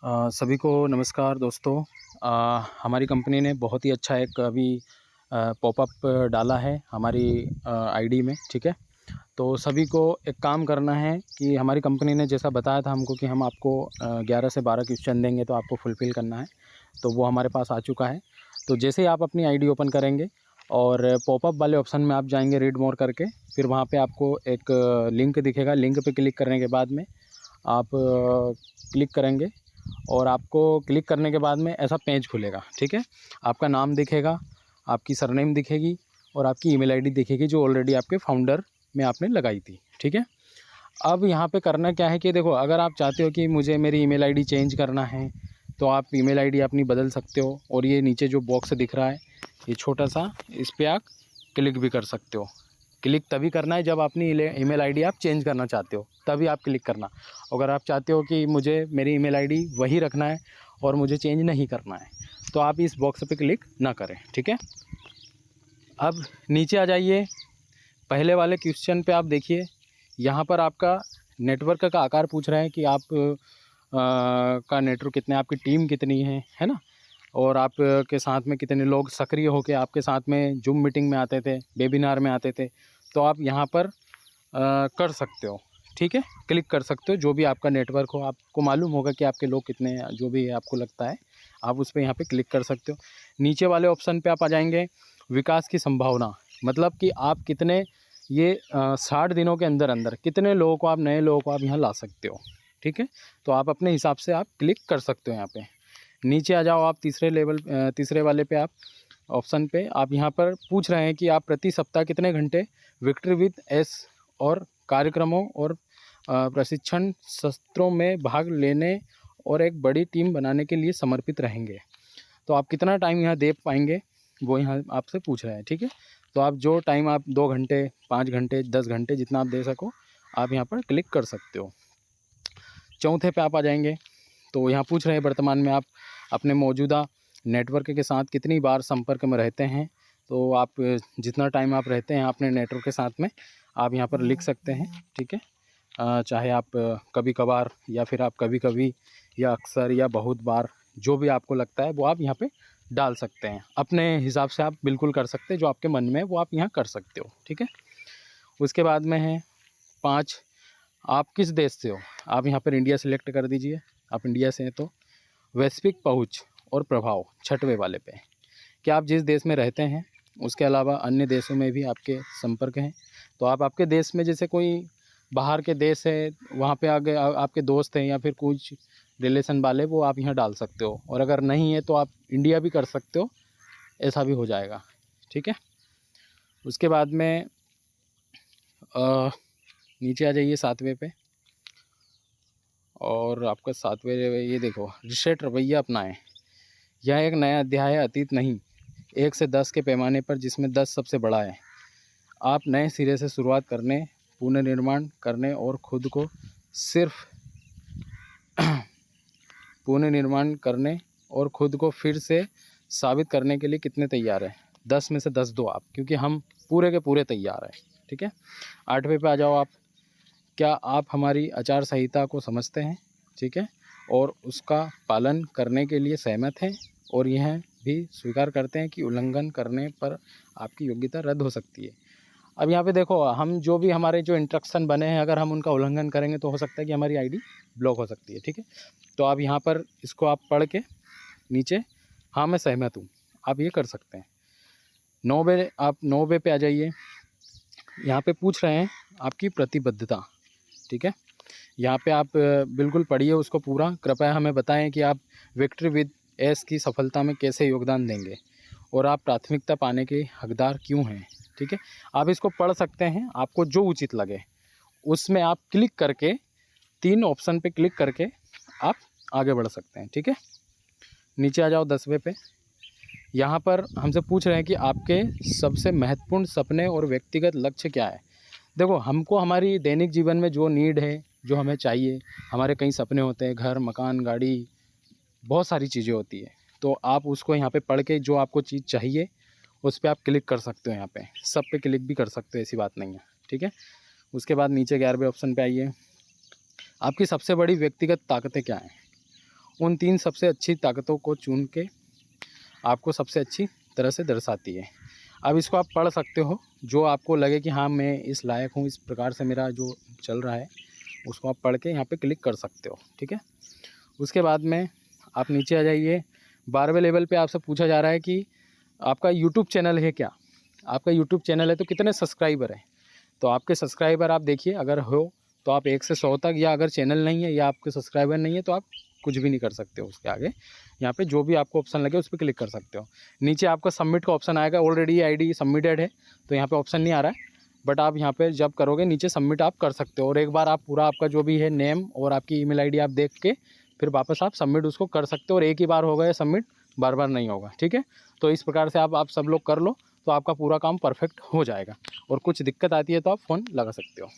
सभी को नमस्कार दोस्तों। हमारी कंपनी ने बहुत ही अच्छा एक अभी पॉपअप डाला है हमारी आईडी में, ठीक है। तो सभी को एक काम करना है कि हमारी कंपनी ने जैसा बताया था हमको कि हम आपको 11 से 12 क्वेश्चन देंगे, तो आपको फुलफ़िल करना है। तो वो हमारे पास आ चुका है। तो जैसे ही आप अपनी आईडी ओपन करेंगे और पॉपअप वाले ऑप्शन में आप जाएंगे रीड मोर करके, फिर वहाँ पे आपको एक लिंक दिखेगा। लिंक पे क्लिक करने के बाद में आप क्लिक करेंगे और आपको क्लिक करने के बाद में ऐसा पेज खुलेगा, ठीक है। आपका नाम दिखेगा, आपकी सरनेम दिखेगी और आपकी ईमेल आईडी दिखेगी जो ऑलरेडी आपके फाउंडर में आपने लगाई थी, ठीक है। अब यहाँ पे करना क्या है कि देखो, अगर आप चाहते हो कि मुझे मेरी ईमेल आईडी चेंज करना है तो आप ईमेल आईडी अपनी बदल सकते हो। और ये नीचे जो बॉक्स दिख रहा है ये छोटा सा, इस पर आप क्लिक भी कर सकते हो। क्लिक तभी करना है जब अपनी ईमेल आईडी आप चेंज करना चाहते हो, तभी आप क्लिक करना। अगर आप चाहते हो कि मुझे मेरी ईमेल आईडी वही रखना है और मुझे चेंज नहीं करना है, तो आप इस बॉक्स पे क्लिक ना करें, ठीक है। अब नीचे आ जाइए, पहले वाले क्वेश्चन पे आप देखिए। यहाँ पर आपका नेटवर्क का आकार पूछ रहे हैं कि आप का नेटवर्क कितने, आपकी टीम कितनी है ना। और आप के साथ में कितने लोग सक्रिय होकर आपके साथ में जूम मीटिंग में आते थे, वेबिनार में आते थे। तो आप यहाँ पर कर सकते हो, ठीक है। क्लिक कर सकते हो, जो भी आपका नेटवर्क हो, आपको मालूम होगा कि आपके लोग कितने हैं, जो भी आपको लगता है आप उस पर यहाँ पे क्लिक कर सकते हो। नीचे वाले ऑप्शन पे आप आ जाएंगे, विकास की संभावना, मतलब कि आप कितने ये 60 दिनों के अंदर अंदर कितने लोगों को आप, नए लोगों को आप यहाँ ला सकते हो, ठीक है। तो आप अपने हिसाब से आप क्लिक कर सकते हो यहाँ पे। नीचे आ जाओ आप तीसरे वाले पे, आप ऑप्शन पे आप यहाँ पर पूछ रहे हैं कि आप प्रति सप्ताह कितने घंटे विक्ट्री विद एस और कार्यक्रमों और प्रशिक्षण सत्रों में भाग लेने और एक बड़ी टीम बनाने के लिए समर्पित रहेंगे। तो आप कितना टाइम यहाँ दे पाएंगे वो यहाँ आपसे पूछ रहे हैं, ठीक है। तो आप जो टाइम, आप 2 घंटे, 5 घंटे, 10 घंटे, जितना आप दे सको आप यहाँ पर क्लिक कर सकते हो। चौथे पे आप आ जाएंगे, तो यहाँ पूछ रहे हैं वर्तमान में आप अपने मौजूदा नेटवर्क के साथ कितनी बार संपर्क में रहते हैं। तो आप जितना टाइम आप रहते हैं अपने नेटवर्क के साथ में आप यहाँ पर लिख सकते हैं, ठीक है। चाहे आप कभी कभार या फिर आप कभी कभी या अक्सर या बहुत बार, जो भी आपको लगता है वो आप यहाँ पे डाल सकते हैं। अपने हिसाब से आप बिल्कुल कर सकते हैं, जो आपके मन में है वो आप यहाँ कर सकते हो, ठीक है। उसके बाद में है 5, आप किस देश से हो। आप यहाँ पर इंडिया सेलेक्ट कर दीजिए, आप इंडिया से हैं तो। वैश्विक पहुँच और प्रभाव, छठवें वाले पे, कि आप जिस देश में रहते हैं उसके अलावा अन्य देशों में भी आपके संपर्क हैं। तो आप आपके देश में, जैसे कोई बाहर के देश है वहाँ पे आगे आपके दोस्त हैं या फिर कुछ रिलेशन वाले, वो आप यहाँ डाल सकते हो। और अगर नहीं है तो आप इंडिया भी कर सकते हो, ऐसा भी हो जाएगा, ठीक है। उसके बाद में नीचे आ जाइए 7वें पे, और आपका 7वें ये देखो, रिसेट रवैया अपनाएं। यह एक नया अध्याय है, अतीत नहीं। 1 से 10 के पैमाने पर, जिसमें 10 सबसे बड़ा है। आप नए सिरे से शुरुआत करने, पुनर्निर्माण करने और खुद को सिर्फ पुनर्निर्माण करने और खुद को फिर से साबित करने के लिए कितने तैयार हैं। 10 में से 10 दो आप, क्योंकि हम पूरे के पूरे तैयार हैं, ठीक है। 8वें पे आ जाओ आप, क्या आप हमारी आचार संहिता को समझते हैं, ठीक है, और उसका पालन करने के लिए सहमत हैं, और यह भी स्वीकार करते हैं कि उल्लंघन करने पर आपकी योग्यता रद्द हो सकती है। अब यहाँ पे देखो, हम जो भी हमारे जो इंस्ट्रक्शन बने हैं, अगर हम उनका उल्लंघन करेंगे तो हो सकता है कि हमारी आईडी ब्लॉक हो सकती है, ठीक है। तो आप यहाँ पर इसको आप पढ़ के नीचे, हाँ मैं सहमत हूँ, आप ये कर सकते हैं। 9वें पे आ जाइए। यहाँ पे पूछ रहे हैं आपकी प्रतिबद्धता, ठीक है। यहाँ पे आप बिल्कुल पढ़िए उसको पूरा। कृपया हमें बताएं कि आप विक्ट्री विद एस की सफलता में कैसे योगदान देंगे और आप प्राथमिकता पाने के हकदार क्यों हैं, ठीक है। आप इसको पढ़ सकते हैं, आपको जो उचित लगे उसमें आप क्लिक करके 3 ऑप्शन पे क्लिक करके आप आगे बढ़ सकते हैं, ठीक है। नीचे आ जाओ 10वें पे। यहाँ पर हमसे पूछ रहे हैं कि आपके सबसे महत्वपूर्ण सपने और व्यक्तिगत लक्ष्य क्या है। देखो, हमको हमारी दैनिक जीवन में जो नीड है, जो हमें चाहिए, हमारे कई सपने होते हैं, घर, मकान, गाड़ी, बहुत सारी चीज़ें होती है। तो आप उसको यहाँ पे पढ़ के जो आपको चीज़ चाहिए उस पर आप क्लिक कर सकते हो। यहाँ पे सब पे क्लिक भी कर सकते हो, ऐसी बात नहीं है, ठीक है। उसके बाद नीचे 11वें ऑप्शन पे आइए, आपकी सबसे बड़ी व्यक्तिगत ताकतें क्या हैं उन 3 सबसे अच्छी ताकतों को चुन के आपको सबसे अच्छी तरह से दर्शाती है। अब इसको आप पढ़ सकते हो, जो आपको लगे कि हाँ मैं इस लायक हूँ, इस प्रकार से मेरा जो चल रहा है उसको आप पढ़ के यहाँ पे क्लिक कर सकते हो, ठीक है। उसके बाद में आप नीचे आ जाइए। 12वें लेवल पे आपसे पूछा जा रहा है कि आपका यूट्यूब चैनल है क्या। आपका यूट्यूब चैनल है तो कितने सब्सक्राइबर हैं। तो आपके सब्सक्राइबर आप देखिए, अगर हो तो आप 1 से 100 तक, या अगर चैनल नहीं है या आपके सब्सक्राइबर नहीं है तो आप कुछ भी नहीं कर सकते हो उसके आगे। यहाँ पे जो भी आपको ऑप्शन लगे उस पर क्लिक कर सकते हो। नीचे आपका सबमिट का ऑप्शन आएगा, ऑलरेडी आईडी सबमिटेड है तो यहाँ पे ऑप्शन नहीं आ रहा है, बट आप यहाँ पे जब करोगे नीचे सबमिट आप कर सकते हो। और एक बार आप पूरा आपका जो भी है नेम और आपकी ईमेल आईडी आप देख के फिर वापस आप सबमिट उसको कर सकते हो। और एक ही बार होगा ये सबमिट, बार बार नहीं होगा, ठीक है। तो इस प्रकार से आप सब लोग कर लो तो आपका पूरा काम परफेक्ट हो जाएगा। और कुछ दिक्कत आती है तो आप फ़ोन लगा सकते हो।